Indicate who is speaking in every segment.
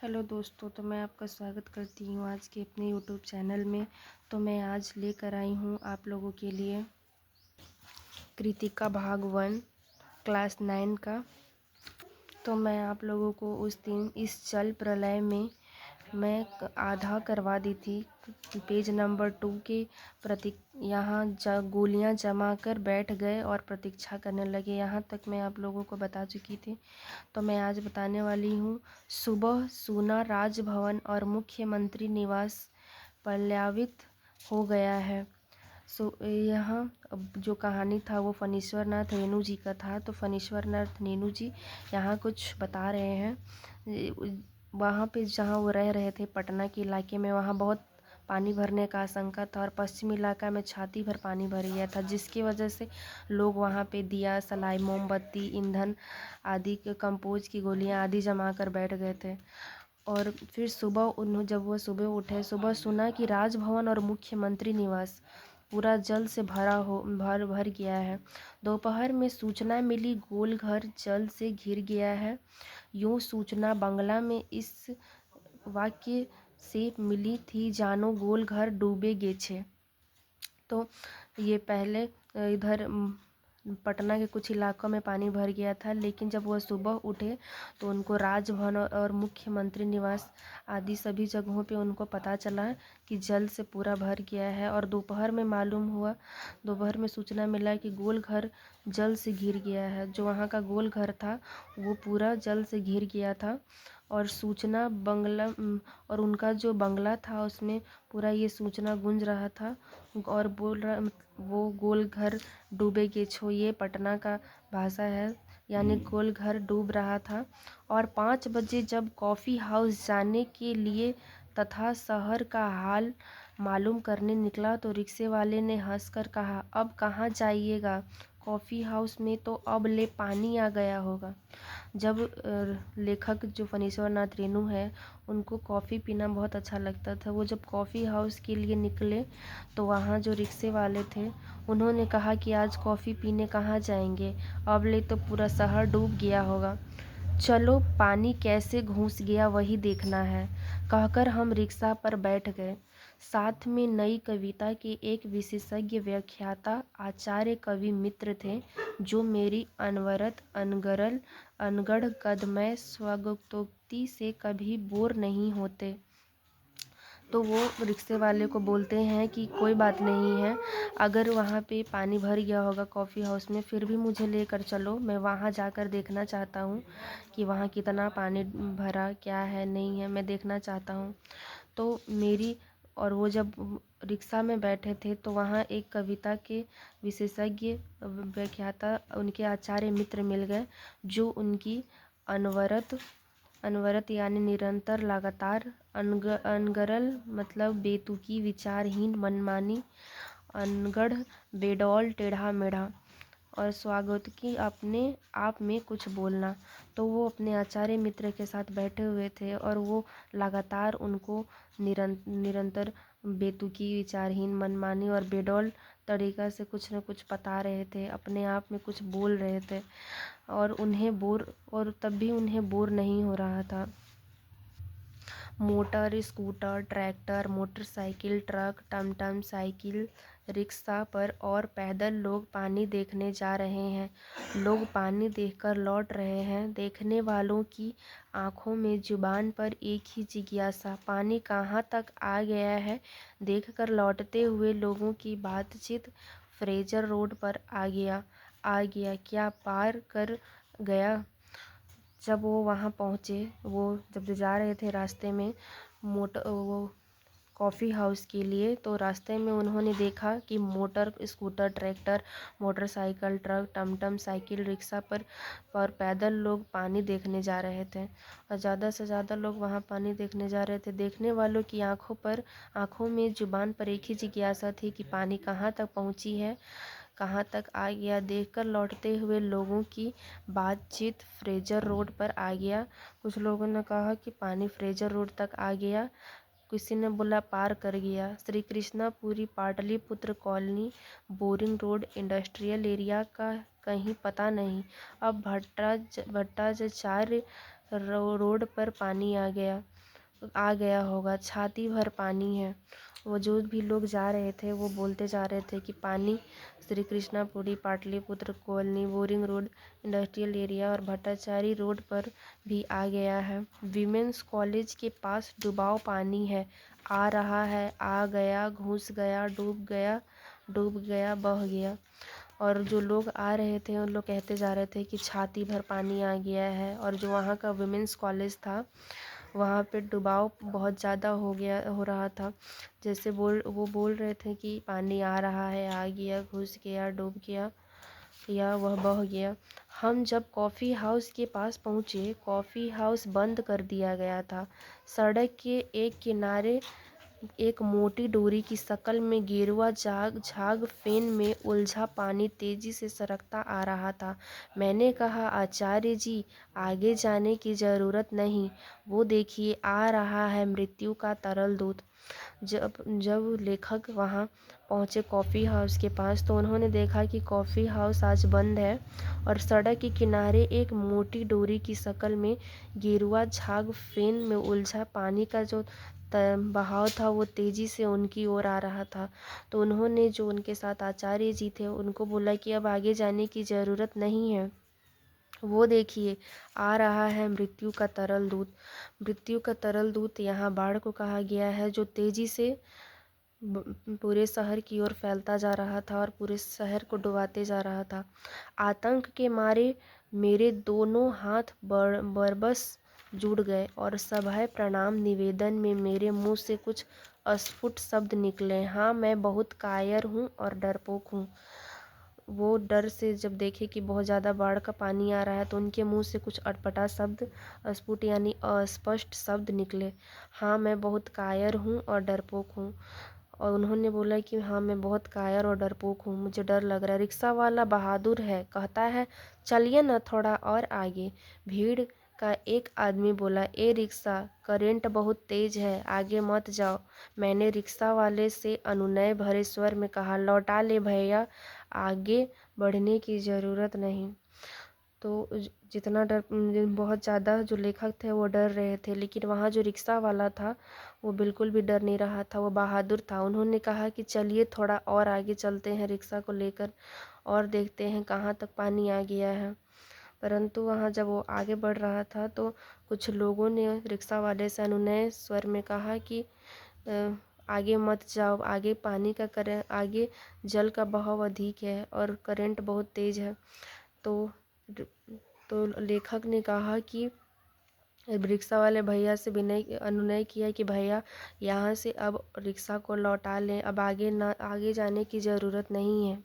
Speaker 1: Hello दोस्तों, तो मैं आपका स्वागत करती हूँ आज के अपने यूट्यूब चैनल में। तो मैं आज लेकर आई हूँ आप लोगों के लिए कृतिका भाग 1 क्लास 9 का। तो मैं आप लोगों को उस दिन इस जल प्रलय में मैं आधा करवा दी थी। पेज नंबर 2 के प्रति यहाँ गोलियाँ जमा कर बैठ गए और प्रतीक्षा करने लगे। यहाँ तक मैं आप लोगों को बता चुकी थी। तो मैं आज बताने वाली हूँ। सुबह सूना राजभवन और मुख्यमंत्री निवास पल्लावित हो गया है। यहाँ जो कहानी था वो फणीश्वर नाथ रेणु जी का था। तो फणीश्वर नाथ रेणु जी यहाँ कुछ बता रहे हैं। वहाँ पे जहाँ वो रह रहे थे पटना के इलाके में, वहाँ बहुत पानी भरने का आशंका था और पश्चिमी इलाका में छाती भर पानी भर गया था, जिसकी वजह से लोग वहाँ पे दिया सलाई मोमबत्ती ईंधन आदि कंपोज की गोलियाँ आदि जमा कर बैठ गए थे। और फिर जब वो सुबह उठे, सुबह सुना कि राजभवन और मुख्यमंत्री निवास पूरा जल से भर गया है। दोपहर में सूचना मिली गोलघर जल से घिर गया है। यूं सूचना बंगला में इस वाक्य से मिली थी, जानो गोलघर डूबे गे छे। तो ये पहले इधर पटना के कुछ इलाकों में पानी भर गया था, लेकिन जब वह सुबह उठे तो उनको राजभवन और मुख्यमंत्री निवास आदि सभी जगहों पे उनको पता चला कि जल से पूरा भर गया है। और दोपहर में सूचना मिला कि गोलघर जल से घिर गया है। जो वहाँ का गोलघर था वो पूरा जल से घिर गया था। और सूचना बंगला और उनका जो बंगला था उसमें पूरा ये सूचना गूंज रहा था और वो गोलघर डूबे गे छो, ये पटना का भाषा है, यानी गोलघर डूब रहा था। और 5 बजे जब कॉफ़ी हाउस जाने के लिए तथा शहर का हाल मालूम करने निकला तो रिक्शे वाले ने हंसकर कहा, अब कहाँ जाइएगा, कॉफ़ी हाउस में तो अब ले पानी आ गया होगा। जब लेखक जो फणीश्वर नाथ रेणु है उनको कॉफ़ी पीना बहुत अच्छा लगता था, वो जब कॉफ़ी हाउस के लिए निकले तो वहाँ जो रिक्शे वाले थे उन्होंने कहा कि आज कॉफ़ी पीने कहाँ जाएंगे, अब ले तो पूरा शहर डूब गया होगा, चलो पानी कैसे घुस गया वही देखना है, कहकर हम रिक्शा पर बैठ गए। साथ में नई कविता के एक विशेषज्ञ व्याख्याता आचार्य कवि मित्र थे, जो मेरी अनवरत अनगढ़ कदमय स्वगतोक्ति से कभी बोर नहीं होते। तो वो रिक्शे वाले को बोलते हैं कि कोई बात नहीं है, अगर वहाँ पे पानी भर गया होगा कॉफ़ी हाउस में, फिर भी मुझे लेकर चलो, मैं वहाँ जाकर देखना चाहता हूँ कि वहाँ कितना पानी भरा, क्या है नहीं है, मैं देखना चाहता हूँ। तो वो जब रिक्शा में बैठे थे तो वहाँ एक कविता के विशेषज्ञ व्याख्याता उनके आचार्य मित्र मिल गए, जो उनकी अनवरत यानी निरंतर लगातार अनगरल मतलब बेतुकी विचारहीन मनमानी अनगढ़ बेडौल टेढ़ा मेढ़ा और स्वागत की अपने आप में कुछ बोलना। तो वो अपने आचार्य मित्र के साथ बैठे हुए थे और वो लगातार उनको निरंतर बेतुकी विचारहीन मनमानी और बेडौल तरीका से कुछ न कुछ बता रहे थे, अपने आप में कुछ बोल रहे थे और तब भी उन्हें बोर नहीं हो रहा था। Motor scooter tractor motorcycle truck टमटम साइकिल रिक्शा पर और पैदल लोग पानी देखने जा रहे हैं। लोग पानी देखकर लौट रहे हैं। देखने वालों की आंखों में जुबान पर एक ही जिज्ञासा, पानी कहाँ तक आ गया है। देखकर लौटते हुए लोगों की बातचीत फ्रेजर रोड पर आ गया क्या पार कर गया। जब वो वहाँ पहुँचे, वो जब जा रहे थे रास्ते में वो कॉफ़ी हाउस के लिए, तो रास्ते में उन्होंने देखा कि motor scooter tractor motorcycle truck टमटम साइकिल रिक्शा पर पैदल लोग पानी देखने जा रहे थे और ज़्यादा से ज़्यादा लोग वहाँ पानी देखने जा रहे थे। देखने वालों की आँखों में जुबान पर एक ही जिज्ञासा थी कि पानी कहाँ तक पहुँची है, कहाँ तक आ गया। देखकर लौटते हुए लोगों की बातचीत फ्रेजर रोड पर आ गया। कुछ लोगों ने कहा कि पानी फ्रेजर रोड तक आ गया, किसी ने बोला पार कर गया। Shri Krishnapuri Pataliputra colony boring road industrial area का कहीं पता नहीं। अब भट्टाचार्य रोड पर पानी आ गया होगा, छाती भर पानी है। वो जो भी लोग जा रहे थे वो बोलते जा रहे थे कि पानी Shri Krishnapuri, Pataliputra colony, boring road, industrial area और भट्टाचारी रोड पर भी आ गया है। विमेंस कॉलेज के पास डुबाव पानी है, आ रहा है, आ गया, घुस गया, डूब गया, बह गया। और जो लोग आ रहे थे उन लोग कहते जा रहे थे कि छाती भर पानी आ गया है। और जो वहाँ का विमेंस कॉलेज था वहाँ पे डुबाव बहुत ज़्यादा हो रहा था। जैसे वो बोल रहे थे कि पानी आ रहा है, आ गया, घुस गया, डूब गया या वह बह गया। हम जब कॉफ़ी हाउस के पास पहुँचे, कॉफ़ी हाउस बंद कर दिया गया था। सड़क के एक किनारे एक मोटी डोरी की शक्ल में गेरुआ झाग फेन में उलझा पानी तेजी से सरकता आ रहा था। मैंने कहा, आचार्य जी, आगे जाने की ज़रूरत नहीं, वो देखिए आ रहा है मृत्यु का तरल दूत। जब लेखक वहाँ पहुँचे कॉफ़ी हाउस के पास तो उन्होंने देखा कि कॉफ़ी हाउस आज बंद है और सड़क के किनारे एक मोटी डोरी की शक्ल में गेरुआ झाग फेन में उलझा पानी का जो बहाव था वो तेज़ी से उनकी ओर आ रहा था। तो उन्होंने जो उनके साथ आचार्य जी थे उनको बोला कि अब आगे जाने की ज़रूरत नहीं है, वो देखिए आ रहा है मृत्यु का तरल दूत। मृत्यु का तरल दूत यहाँ बाढ़ को कहा गया है, जो तेज़ी से पूरे शहर की ओर फैलता जा रहा था और पूरे शहर को डुबाते जा रहा था। आतंक के मारे मेरे दोनों हाथ बरबस जुड़ गए और सभय प्रणाम निवेदन में मेरे मुंह से कुछ अस्फुट शब्द निकले। हाँ, मैं बहुत कायर हूँ और डरपोक हूँ। वो डर से जब देखे कि बहुत ज़्यादा बाढ़ का पानी आ रहा है तो उनके मुंह से कुछ अटपटा शब्द, अस्फुट यानी अस्पष्ट शब्द निकले। हाँ, मैं बहुत कायर हूँ और डरपोक हूँ। और उन्होंने बोला कि हाँ, मैं बहुत कायर और डरपोक हूँ, मुझे डर लग रहा है। रिक्शा वाला बहादुर है, कहता है चलिए ना थोड़ा और आगे। भीड़ का एक आदमी बोला, ए रिक्शा, करंट बहुत तेज है, आगे मत जाओ। मैंने रिक्शा वाले से अनुनय भरे स्वर में कहा, लौटा ले भैया, आगे बढ़ने की ज़रूरत नहीं। तो जितना डर, बहुत ज़्यादा जो लेखक थे वो डर रहे थे, लेकिन वहाँ जो रिक्शा वाला था वो बिल्कुल भी डर नहीं रहा था, वो बहादुर था। उन्होंने कहा कि चलिए थोड़ा और आगे चलते हैं रिक्शा को लेकर और देखते हैं कहाँ तक पानी आ गया है। परंतु वहाँ जब वो आगे बढ़ रहा था तो कुछ लोगों ने रिक्शा वाले से अनुनय स्वर में कहा कि आगे मत जाओ, आगे पानी का आगे जल का बहाव अधिक है और करंट बहुत तेज़ है। तो लेखक ने कहा कि रिक्शा वाले भैया से अनुनय किया कि भैया यहाँ से अब रिक्शा को लौटा लें, अब आगे जाने की ज़रूरत नहीं है।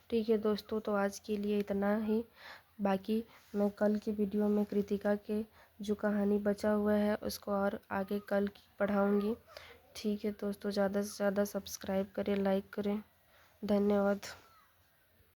Speaker 1: ठीक है दोस्तों, तो आज के लिए इतना ही। बाकी मैं कल की वीडियो में कृतिका के जो कहानी बचा हुआ है उसको और आगे कल की पढ़ाऊँगी। ठीक है दोस्तों, ज़्यादा से ज़्यादा सब्सक्राइब करें, लाइक करें। धन्यवाद।